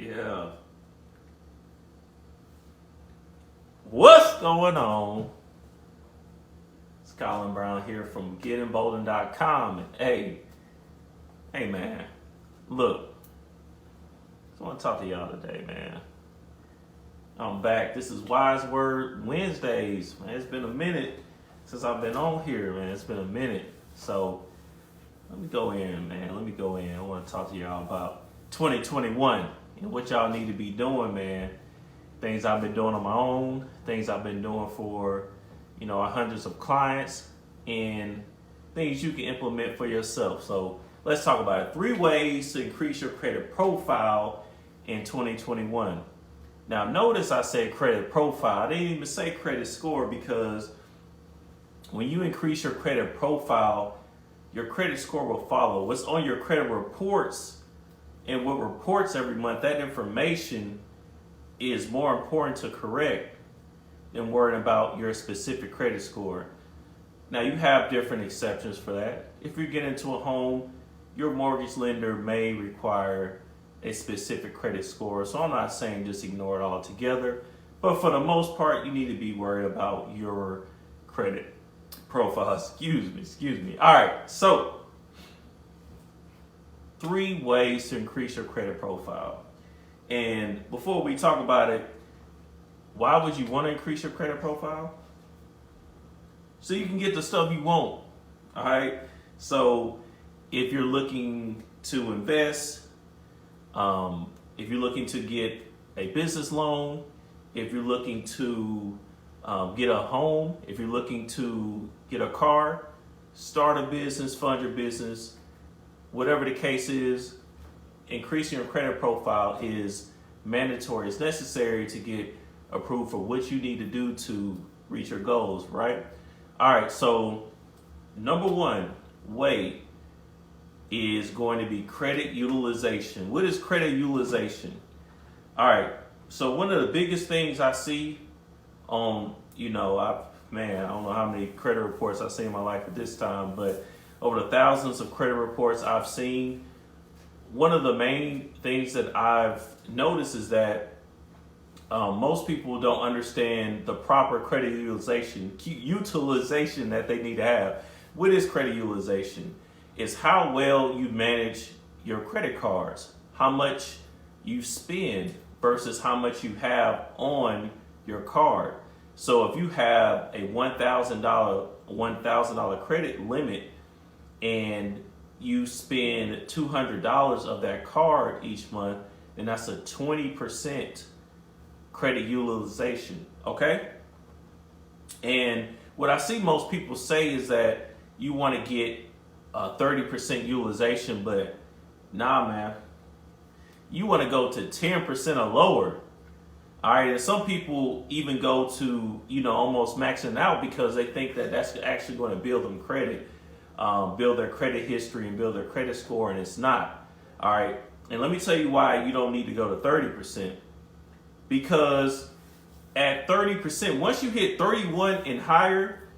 Yeah. What's going on? It's Colin Brown here from Embolden.com. And hey man, look, I want to talk to y'all today, man. I'm back. This is Wise Word Wednesdays, man. It's been a minute since I've been on here, man. It's been a minute. So let me go in, man. I want to talk to y'all about 2021 and what y'all need to be doing, man. Things I've been doing on my own, things I've been doing for, hundreds of clients, and things you can implement for yourself. So let's talk about it. 3 ways to increase your credit profile in 2021. Now, notice I said credit profile. I didn't even say credit score, because when you increase your credit profile, your credit score will follow. What's on your credit reports and what reports every month, that information is more important to correct than worrying about your specific credit score. Now, you have different exceptions for that. If you get into a home, your mortgage lender may require a specific credit score. So I'm not saying just ignore it altogether, but for the most part, you need to be worried about your credit profile. Excuse me. All right, so 3 ways to increase your credit profile. And before we talk about it, why would you want to increase your credit profile? So you can get the stuff you want. All right. So if you're looking to invest, if you're looking to get a business loan, if you're looking to get a home, if you're looking to get a car, start a business, fund your business, whatever the case is, increasing your credit profile is mandatory. It's necessary to get approved for what you need to do to reach your goals, right? All right, so number 1 way is going to be credit utilization. What is credit utilization? All right, so one of the biggest things I see on, I don't know how many credit reports I've seen in my life at this time, but over the thousands of credit reports I've seen, one of the main things that I've noticed is that most people don't understand the proper credit utilization that they need to have. What is credit utilization? It's how well you manage your credit cards, how much you spend versus how much you have on your card. So if you have a $1,000 credit limit and you spend $200 of that card each month, then that's a 20% credit utilization, okay? And what I see most people say is that you want to get a 30% utilization, but nah, man. You want to go to 10% or lower. All right, and some people even go to, almost maxing out because they think that that's actually going to build them credit. Build their credit history and build their credit score, and it's not. All right, and let me tell you why you don't need to go to 30%. Because at 30%, once you hit 31 and higher,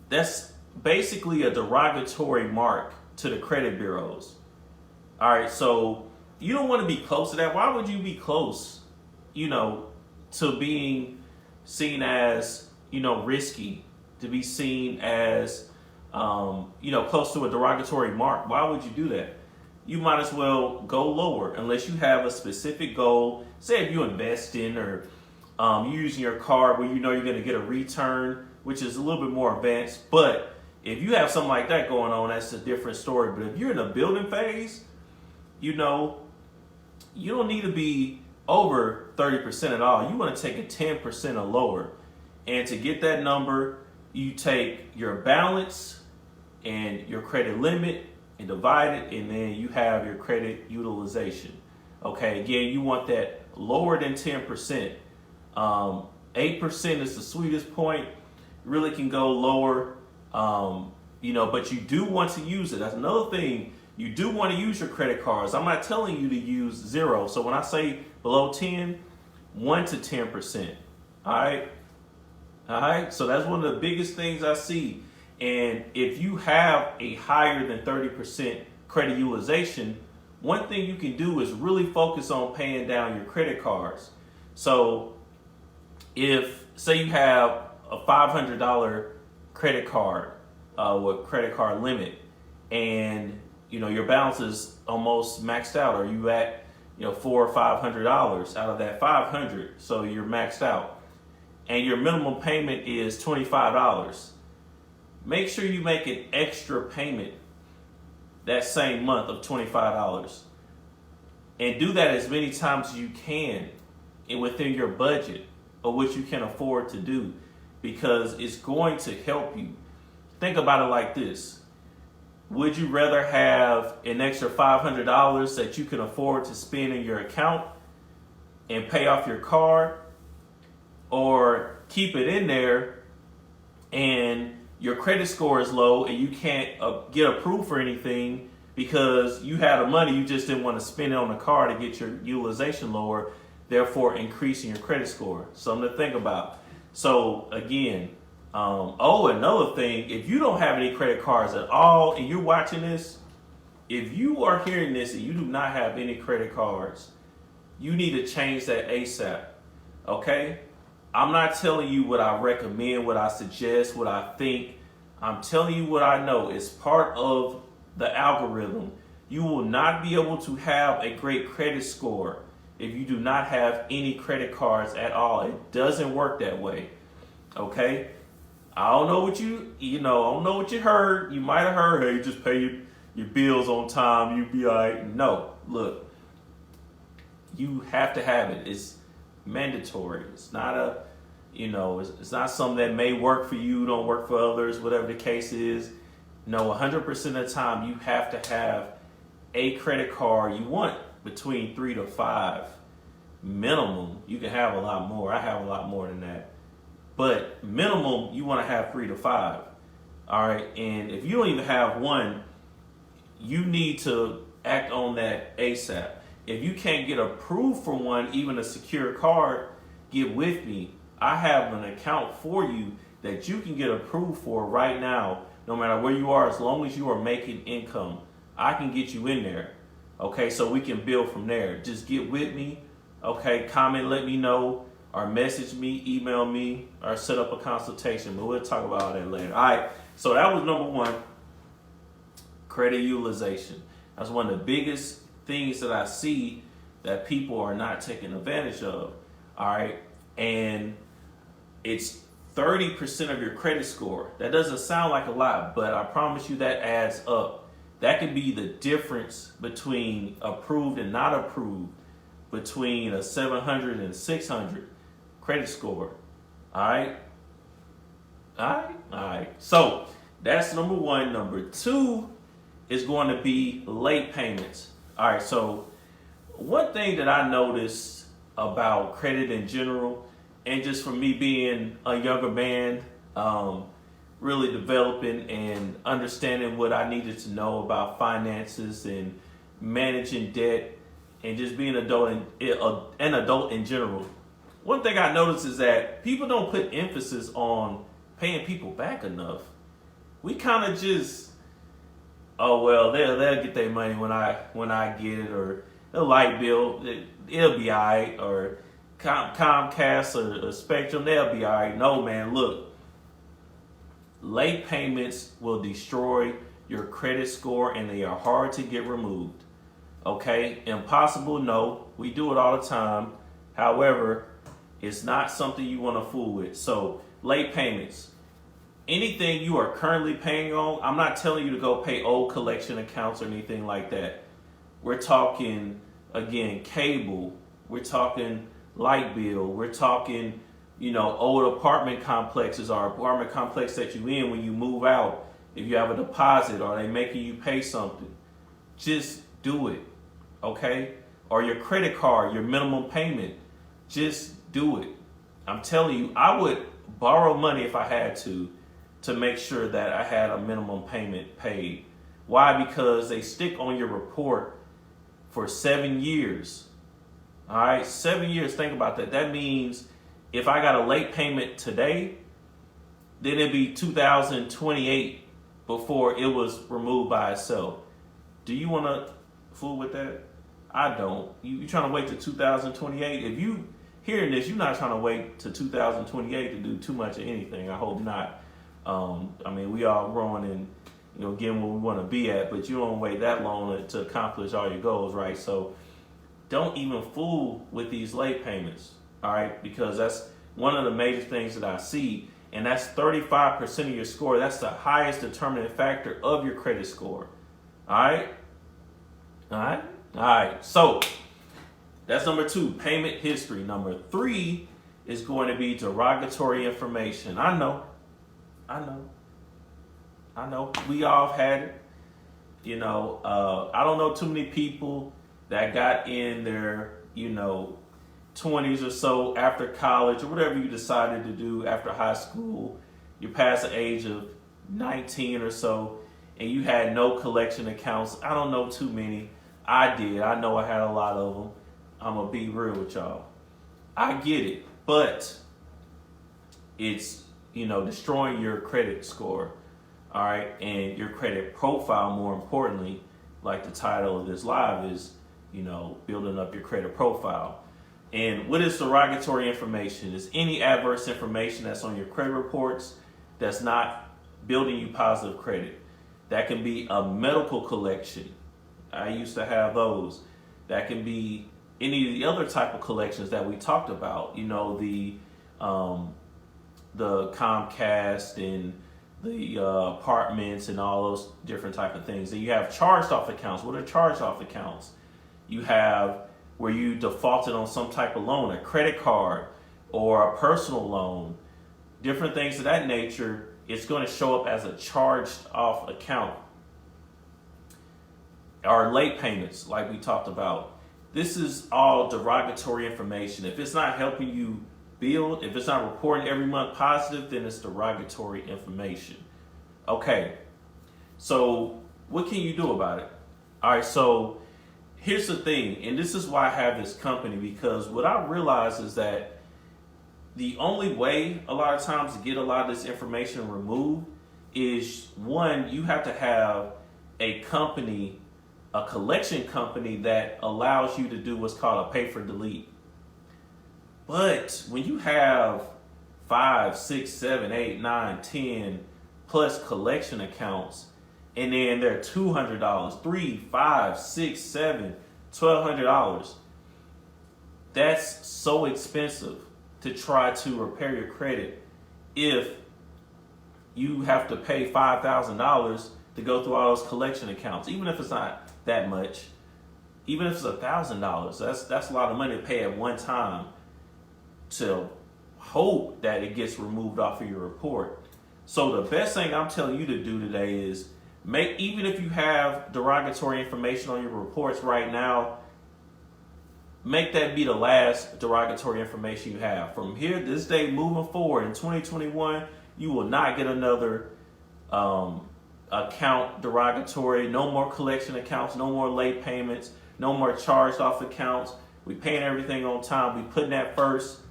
that's basically a derogatory mark to the credit bureaus. All right, so you don't want to be close to that. Why would you be close, to being seen as, risky, to be seen as close to a derogatory mark? Why would you do that? You might as well go lower unless you have a specific goal. Say if you invest in or you're using your card where you're going to get a return, which is a little bit more advanced. But if you have something like that going on, that's a different story. But if you're in a building phase, you don't need to be over 30% at all. You want to take a 10% or lower. And to get that number, you take your balance and your credit limit and divide it, and then you have your credit utilization. Okay, again, you want that lower than 10%. 8% is the sweetest point. You really can go lower, but you do want to use it. That's another thing. You do want to use your credit cards. I'm not telling you to use 0. So when I say below 10, 1 to 10%. All right. So that's one of the biggest things I see. And if you have a higher than 30% credit utilization, one thing you can do is really focus on paying down your credit cards. So if, say you have a $500 credit card with credit card limit, and your balance is almost maxed out, or you at $400 or $500 out of that 500, so you're maxed out, and your minimum payment is $25. Make sure you make an extra payment that same month of $25, and do that as many times as you can and within your budget of what you can afford to do, because it's going to help you. Think about it like this. Would you rather have an extra $500 that you can afford to spend in your account and pay off your card, or keep it in there and your credit score is low and you can't get approved for anything because you had the money, you just didn't want to spend it on the card to get your utilization lower, therefore increasing your credit score? Something to think about. So again, another thing, if you don't have any credit cards at all and you're watching this, if you are hearing this and you do not have any credit cards, you need to change that ASAP. Okay? I'm not telling you what I recommend, what I suggest, what I think. I'm telling you what I know. It's part of the algorithm. You will not be able to have a great credit score if you do not have any credit cards at all. It doesn't work that way. Okay? I don't know what I don't know what you heard. You might have heard, hey, just pay your bills on time, you be all right. No, look, you have to have it. It's mandatory. It's not it's not something that may work for you, don't work for others, whatever the case is. No, 100% of the time you have to have a credit card. You want between 3 to 5 minimum. You can have a lot more. I have a lot more than that. But minimum, you want to have 3 to 5. All right. And if you don't even have one, you need to act on that ASAP. If you can't get approved for one, even a secure card, get with me. I have an account for you that you can get approved for right now, no matter where you are, as long as you are making income. I can get you in there. Okay, so we can build from there. Just get with me. Okay, comment, let me know, or message me, email me, or set up a consultation. But we'll talk about all that later. All right, so that was number one, credit utilization. That's one of the biggest things that I see that people are not taking advantage of. All right, and it's 30% of your credit score. That doesn't sound like a lot, but I promise you that adds up. That could be the difference between approved and not approved, between a 700 and 600 credit score. All right. So that's number one. Number two is going to be late payments. All right. So one thing that I noticed about credit in general, and just for me being a younger man, really developing and understanding what I needed to know about finances and managing debt, and just being an adult in general. One thing I noticed is that people don't put emphasis on paying people back enough. We kind of just, oh well, they'll get their money when I get it, or the light bill, it'll be all right, or Comcast or Spectrum, they'll be all right. No, man, look, late payments will destroy your credit score, and they are hard to get removed. Okay, impossible? No, we do it all the time. However, it's not something you want to fool with. So late payments, anything you are currently paying on, I'm not telling you to go pay old collection accounts or anything like that. We're talking, again, cable. We're talking light bill. We're talking, old apartment complexes, or apartment complex that you in when you move out. If you have a deposit, or they making you pay something, just do it, okay? Or your credit card, your minimum payment, just do it. I'm telling you, I would borrow money if I had to make sure that I had a minimum payment paid. Why? Because they stick on your report for 7 years. All right, 7 years, think about that. That means if I got a late payment today, then it'd be 2028 before it was removed by itself. Do you want to fool with that? I don't. You trying to wait to 2028? If you hearing this, you're not trying to wait to 2028 to do too much of anything. I hope not. I mean, we all growing and getting where we want to be at, but you don't wait that long to accomplish all your goals, right? So don't even fool with these late payments, all right? Because that's one of the major things that I see, and that's 35% of your score. That's the highest determining factor of your credit score, all right? All right? All right, so that's number 2, payment history. Number 3 is going to be derogatory information. I know. We all have had it. I don't know too many people that got in their, 20s or so after college or whatever you decided to do after high school. You're past the age of 19 or so, and you had no collection accounts. I don't know too many. I did. I know I had a lot of them. I'm going to be real with y'all. I get it, but it's, destroying your credit score, all right, and your credit profile, more importantly, like the title of this live is, building up your credit profile. And what is derogatory information? It's any adverse information that's on your credit reports that's not building you positive credit. That can be a medical collection. I used to have those. That can be any of the other type of collections that we talked about. The Comcast and the apartments and all those different type of things. Then you have charged off accounts. What are charged off accounts? You have where you defaulted on some type of loan, a credit card or a personal loan, different things of that nature. It's going to show up as a charged off account. Or late payments, like we talked about. This is all derogatory information. If it's not helping you build, if it's not reporting every month positive, then it's derogatory information. Okay, so what can you do about it? All right, so here's the thing, and this is why I have this company, because what I realize is that the only way a lot of times to get a lot of this information removed is, one, you have to have a company, a collection company that allows you to do what's called a pay for delete. But when you have 5, 6, 7, 8, 9, 10 plus collection accounts, and then they're $200, $3, $5, $6, $7, $1,200, that's so expensive to try to repair your credit if you have to pay $5,000 to go through all those collection accounts, even if it's not that much. Even if it's $1,000, that's a lot of money to pay at one time to hope that it gets removed off of your report. So the best thing I'm telling you to do today is even if you have derogatory information on your reports right now, make that be the last derogatory information you have. From here, this day moving forward in 2021, you will not get another account derogatory. No more collection accounts, no more late payments, no more charged off accounts. We paying everything on time. We putting that first.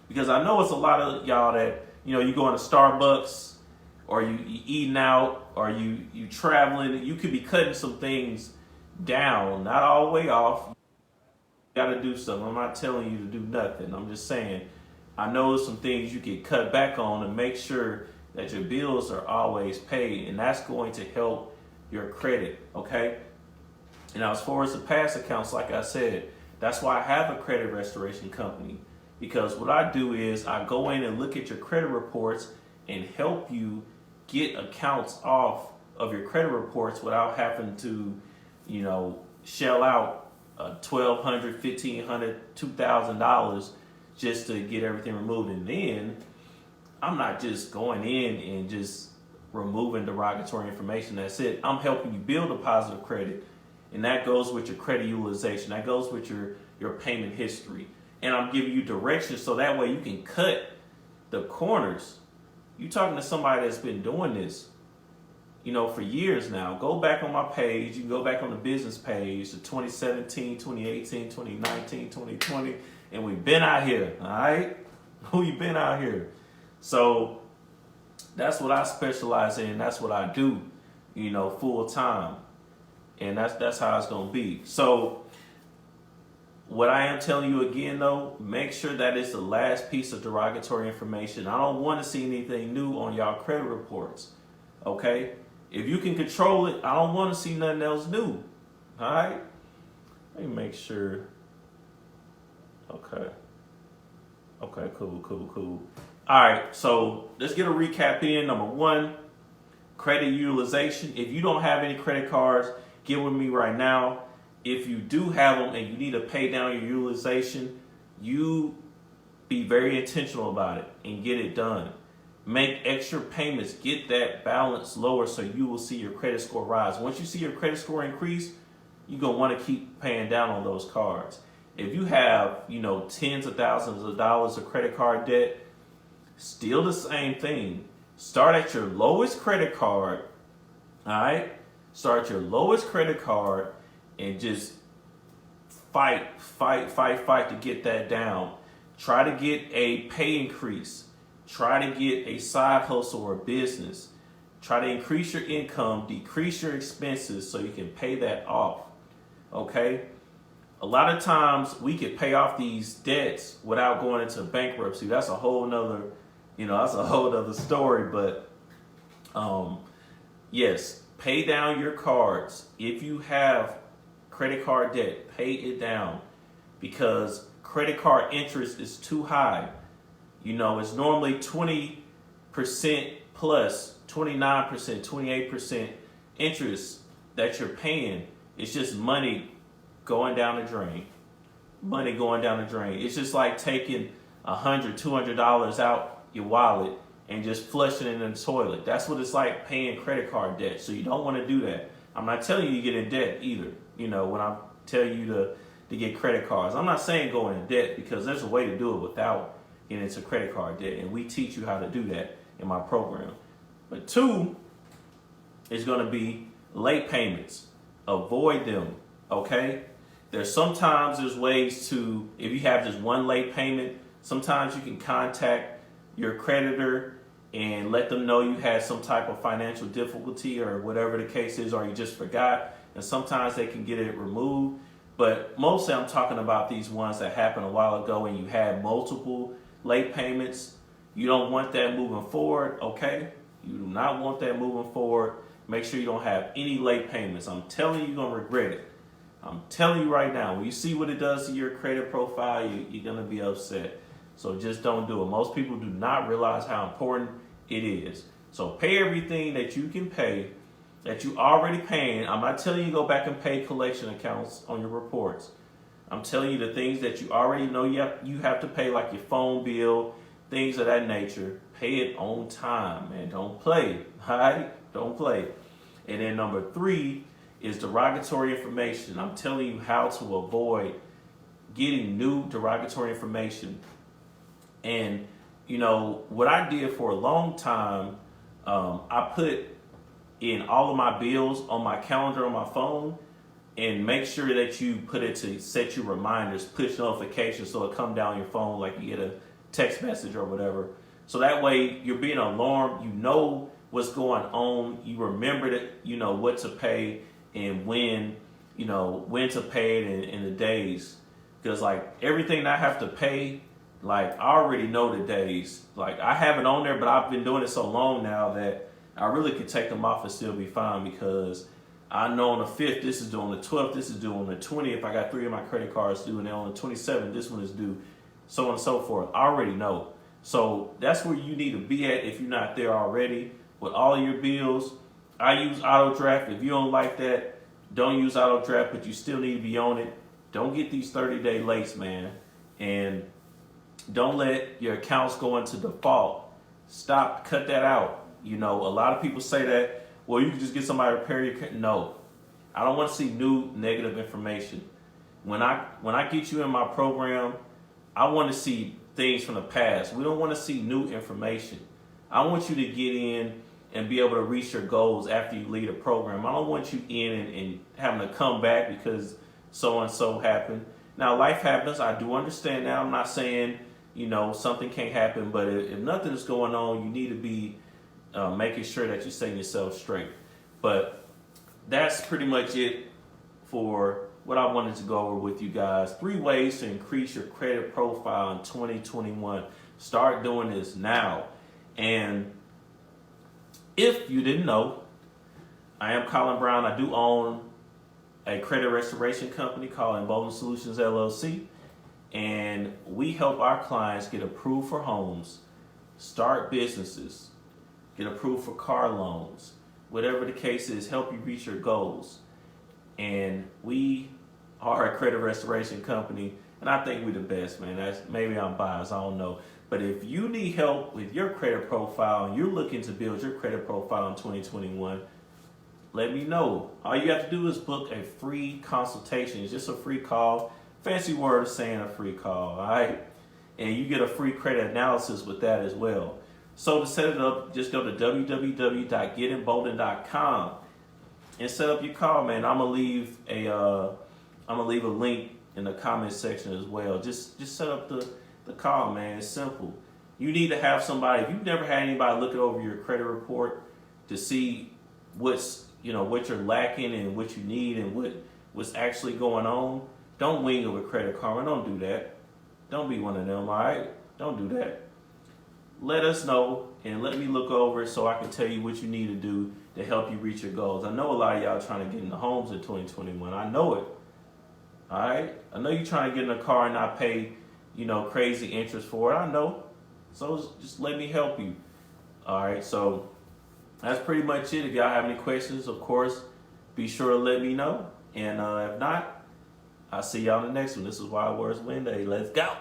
Because I know it's a lot of y'all that, you going to Starbucks or you eating out or you traveling. You could be cutting some things down, not all the way off. You got to do something. I'm not telling you to do nothing. I'm just saying, I know some things you can cut back on to make sure that your bills are always paid. And that's going to help your credit, okay? And as far as the past accounts, like I said, that's why I have a credit restoration company. Because what I do is I go in and look at your credit reports and help you get accounts off of your credit reports without having to, shell out $1,200, $1,500, $2,000 just to get everything removed. And then I'm not just going in and just removing derogatory information. That's it. I'm helping you build a positive credit. And that goes with your credit utilization. That goes with your payment history. And I'm giving you directions so that way you can cut the corners. You talking to somebody that's been doing this, for years now. Go back on my page. You can go back on the business page to 2017, 2018, 2019, 2020. And we've been out here, all right? We've been out here. So that's what I specialize in. That's what I do, full time. and that's how it's gonna be. So what I am telling you again though, make sure that it's the last piece of derogatory information. I don't want to see anything new on y'all credit reports. Okay? If you can control it, I don't want to see nothing else new. Alright? Let me make sure. Okay. Okay, cool. Alright, so let's get a recap in. Number one, credit utilization. If you don't have any credit cards, get with me right now. If you do have them and you need to pay down your utilization, you be very intentional about it and get it done. Make extra payments, get that balance lower so you will see your credit score rise. Once you see your credit score increase, you're going to want to keep paying down on those cards. If you have, tens of thousands of dollars of credit card debt, still the same thing. Start at your lowest credit card, all right? Start your lowest credit card and just fight to get that down. Try to get a pay increase. Try to get a side hustle or business. Try to increase your income, decrease your expenses so you can pay that off. Okay? A lot of times we can pay off these debts without going into bankruptcy. That's a whole nother, story. But yes, pay down your cards. If you have credit card debt, pay it down, because credit card interest is too high. It's normally 20% plus 29%, 28% interest that you're paying. It's just money going down the drain. Money going down the drain. It's just like taking $100, $200 out your wallet and just flushing it in the toilet. That's what it's like paying credit card debt. So you don't want to do that. I'm not telling you to get in debt either. When I tell you to get credit cards, I'm not saying go into debt, because there's a way to do it without getting into credit card debt. And we teach you how to do that in my program. But two is going to be late payments. Avoid them. Okay? There's ways to, if you have just one late payment, sometimes you can contact your creditor and let them know you had some type of financial difficulty or whatever the case is, or you just forgot, and sometimes they can get it removed. But mostly I'm talking about these ones that happened a while ago and you had multiple late payments. You don't want that moving forward, okay? You do not want that moving forward. Make sure you don't have any late payments. I'm telling you, you're going to regret it. I'm telling you right now, when you see what it does to your credit profile, you're going to be upset. So just don't do it. Most people do not realize how important it is. So pay everything that you can pay, that you already paying. I'm not telling you to go back and pay collection accounts on your reports. I'm telling you the things that you already know you have to pay, like your phone bill, things of that nature. Pay it on time, man. Don't play, all right? Don't play. And then number three is derogatory information. I'm telling you how to avoid getting new derogatory information. And, what I did for a long time, I put in all of my bills on my calendar on my phone, and make sure that you put it to set you reminders, push notifications, so it come down your phone like you get a text message or whatever. So that way you're being alarmed, you know what's going on, you remember that, what to pay and when to pay it in the days. Because like everything I have to pay, like I already know the days. Like I have it on there, but I've been doing it so long now that I really could take them off and still be fine, because I know on the 5th, this is due on the 12th, this is due on the 20th. I got 3 of my credit cards due, and then on the 27th, this one is due, so on and so forth. I already know. So that's where you need to be at if you're not there already with all of your bills. I use auto draft. If you don't like that, don't use auto draft, but you still need to be on it. Don't get these 30-day lates, man. And don't let your accounts go into default. Cut that out. A lot of people say that, well, you can just get somebody to repair your account. No, I don't want to see new negative information. When I get you in my program, I want to see things from the past. We don't want to see new information. I want you to get in and be able to reach your goals after you leave the program. I don't want you in and having to come back because so-and-so happened. Now, life happens. I do understand that. I'm not saying, something can't happen, but if nothing's going on, you need to be making sure that you're setting yourself straight. But that's pretty much it for what I wanted to go over with you guys. 3 ways to increase your credit profile in 2021. Start doing this now. And if you didn't know, I am Colin Brown. I do own a credit restoration company called Embolden Solutions, LLC. And we help our clients get approved for homes, start businesses, get approved for car loans, whatever the case is, help you reach your goals. And we are a credit restoration company, and I think we're the best, man. Maybe I'm biased, I don't know. But if you need help with your credit profile and you're looking to build your credit profile in 2021, let me know. All you have to do is book a free consultation. It's just a free call. Fancy word of saying a free call, all right? And you get a free credit analysis with that as well. So to set it up, just go to www.getembolden.com and set up your call, man. I'm gonna leave a link in the comment section as well. Just set up the call, man. It's simple. You need to have somebody. If you've never had anybody look over your credit report to see what you're lacking and what you need and what's actually going on, don't wing it with Credit Karma. Don't do that. Don't be one of them, all right? Don't do that. Let us know and let me look over it so I can tell you what you need to do to help you reach your goals. I know a lot of y'all trying to get into homes in 2021. I know it. All right? I know you're trying to get in a car and not pay, crazy interest for it. I know. So just let me help you. All right? So that's pretty much it. If y'all have any questions, of course, be sure to let me know. And if not, I'll see y'all in the next one. This is Wild Words Wednesday. Let's go.